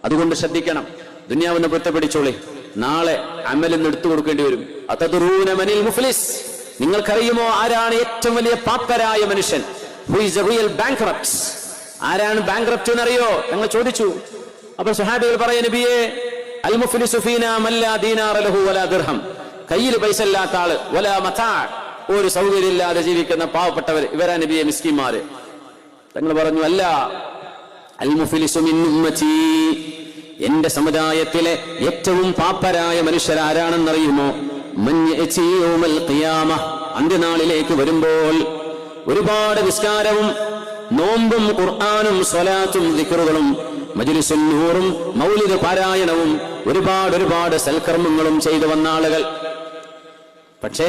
അതുകൊണ്ട് ശ്രദ്ധിക്കണം. ദുനിയാവിനെ പൊരുത്തപ്പെടിച്ചോളി, നാളെ അമലിന്ന് എടുത്തു കൊടുക്കേണ്ടി വരും. അതദ്റൂന മനിൽ മുഫ്ലിസ്, നിങ്ങൾക്കറിയുമോ ആരാണ് ഏറ്റവും വലിയ പാപ്പരായ മനുഷ്യൻ? Who is A real bankrupt? ആരാണ് ബാങ്ക്രപ്റ്റ് എന്നറിയോ? ഞങ്ങൾ ചോദിച്ചു. അപ്പോൾ സ്വഹാബികൾ പറയാ, നബിയേ, അൽ മുഫ്ലിസു ഫീനാ മല്ലാ ദീനാറ ലഹു വലാ ദിർഹം, കയ്യിൽ പൈസ ഇല്ലാത്ത ആള്, വലാ മതാ, ഒരു സൗകര്യം ഇല്ലാതെ ജീവിക്കുന്ന പാവപ്പെട്ടവർ, ഇവരാ നബിയെ മിസ്കിന്മാര്. തങ്ങൾ പറഞ്ഞു, അല്ല, അൽ മുഫ്ലിസു മിൻ ഉമ്മത്തി, എന്റെ സമുദായത്തിലെ ഏറ്റവും പാപ്പരായ മനുഷ്യരാരാണെന്നറിയുമോ? മൻ യഅതി യൗമൽ ഖിയാമ, അന്ത്യനാളിലേക്ക് വരുമ്പോൾ ഒരുപാട് നിസ്കാരവും നോമ്പും ഖുർആനും സ്വലാത്തും ദിക്റുകളും മജ്ലിസുൻ നൂറും മൗലിദ് പാരായണവും ഒരുപാട് സൽക്കർമ്മങ്ങളും ചെയ്തു വന്ന ആളുകൾ. പക്ഷേ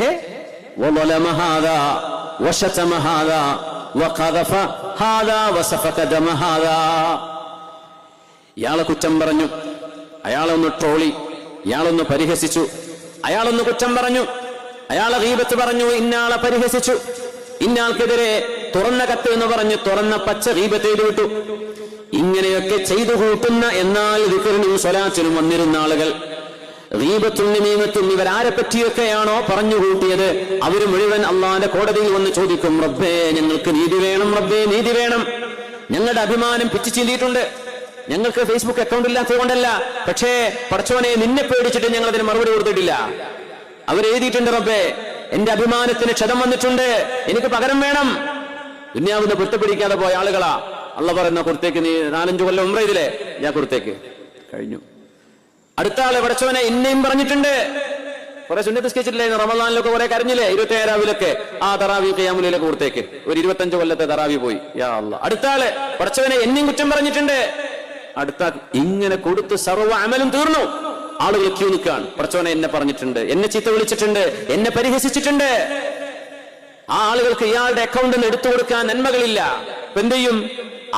വളമ ഹാദാ വശതമ ഹാദാ വഖദഫ ഹാദാ വസഫക ദമ ഹാദാ, ഇയാളെ കുറ്റം പറഞ്ഞു, അയാളൊന്ന് ട്രോളി, ഇയാളൊന്ന് പരിഹസിച്ചു, അയാളൊന്ന് കുറ്റം പറഞ്ഞു, അയാളെ ഗീബത്ത് പറഞ്ഞു, ഇന്നാളെ പരിഹസിച്ചു, ഇന്നാൾക്കെതിരെ തുറന്ന കത്ത് എന്ന് പറഞ്ഞ് തുറന്ന പച്ച ഗീബത്ത് ചെയ്തു വിട്ടു. ഇങ്ങനെയൊക്കെ ചെയ്തു കൂട്ടുന്ന, എന്നാൽ ദിക്റിനും സ്വലാത്തിനും വന്നിരുന്ന ആളുകൾ ഗീബത്തും നമീമത്തും ഇവരാരെ പറ്റിയൊക്കെയാണോ പറഞ്ഞു കൂട്ടിയത്, അവർ മുഴുവൻ അള്ളാന്റെ കോടതിയിൽ വന്ന് ചോദിക്കും, റബ്ബേ ഞങ്ങൾക്ക് നീതി വേണം, റബ്ബേ നീതി വേണം. ഞങ്ങളുടെ അഭിമാനം പിച്ചു ചീന്തിയിട്ടുണ്ട്. ഞങ്ങൾക്ക് ഫേസ്ബുക്ക് അക്കൗണ്ട് ഇല്ലാത്തത് കൊണ്ടല്ല, പക്ഷേ പടച്ചോനെ നിന്നെ പേടിച്ചിട്ട് ഞങ്ങൾ അതിന് മറുപടി കൊടുത്തിട്ടില്ല. അവരെഴുതിയിട്ടുണ്ട്, റബ്ബേ എന്റെ അഭിമാനത്തിന് ക്ഷതം വന്നിട്ടുണ്ട്, എനിക്ക് പകരം വേണം. ദുനിയാവിന്ന് പൊരുത്തപ്പിടിക്കാതെ പോയ ആളുകളാ. അള്ള പറയുന്ന കൊടുത്തേക്ക് നീ 4-5 കൊല്ലം ഉംറ ചെയ്തില്ലേ, ഞാൻ കൊടുത്തേക്ക് കഴിഞ്ഞു. അടുത്ത ആള് പടച്ചോനെ ഇന്നയും പറഞ്ഞിട്ടുണ്ട്. കുറെ സുന്നത്ത് സ്കെച്ചിട്ടില്ലായിരുന്നു, റമദാനിലൊക്കെ കുറെ കരഞ്ഞില്ലേ, 27 രാവിലൊക്കെ ആ തറാവി ഖിയാമുലയിലൊക്കെ കൊടുത്തേക്ക്. ഒരു 25 കൊല്ലത്തെ തറാവി പോയി, യാ അല്ലാഹ്. അടുത്ത ആള് പടച്ചോനെ എന്നെയും കുറ്റം പറഞ്ഞിട്ടുണ്ട്. അടുത്ത ഇങ്ങനെ കൊടുത്ത് സർവ്വ അമലും തീർന്നു. ആളുകൾ ക്യൂ നിൽക്കാണ്. പടച്ചോനെ എന്നെ പറഞ്ഞിട്ടുണ്ട്, എന്നെ ചീത്ത വിളിച്ചിട്ടുണ്ട്, എന്നെ പരിഹസിച്ചിട്ടുണ്ട്. ആ ആളുകൾക്ക് ഇയാളുടെ അക്കൗണ്ടിൽ നിന്ന് എടുത്തു കൊടുക്കാൻ നന്മകളില്ല. ഇപ്പൊ എന്ത് ചെയ്യും?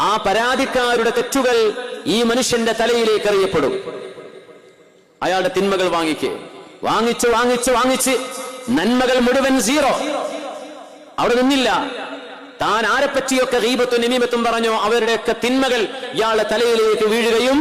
ആ പരാതിക്കാരുടെ തെറ്റുകൾ ഈ മനുഷ്യന്റെ തലയിലേക്ക് എറിയപ്പെടും. അയാളുടെ തിന്മകൾ വാങ്ങിച്ച് നന്മകൾ മുഴുവൻ സീറോ. അവിടെ നിന്നില്ല. താൻ ആരെപ്പറ്റിയൊക്കെ ഗീബത്തും നമീമത്തും പറഞ്ഞോ അവരുടെയൊക്കെ തിന്മകൾ ഇയാളുടെ തലയിലേക്ക് വീഴുകയും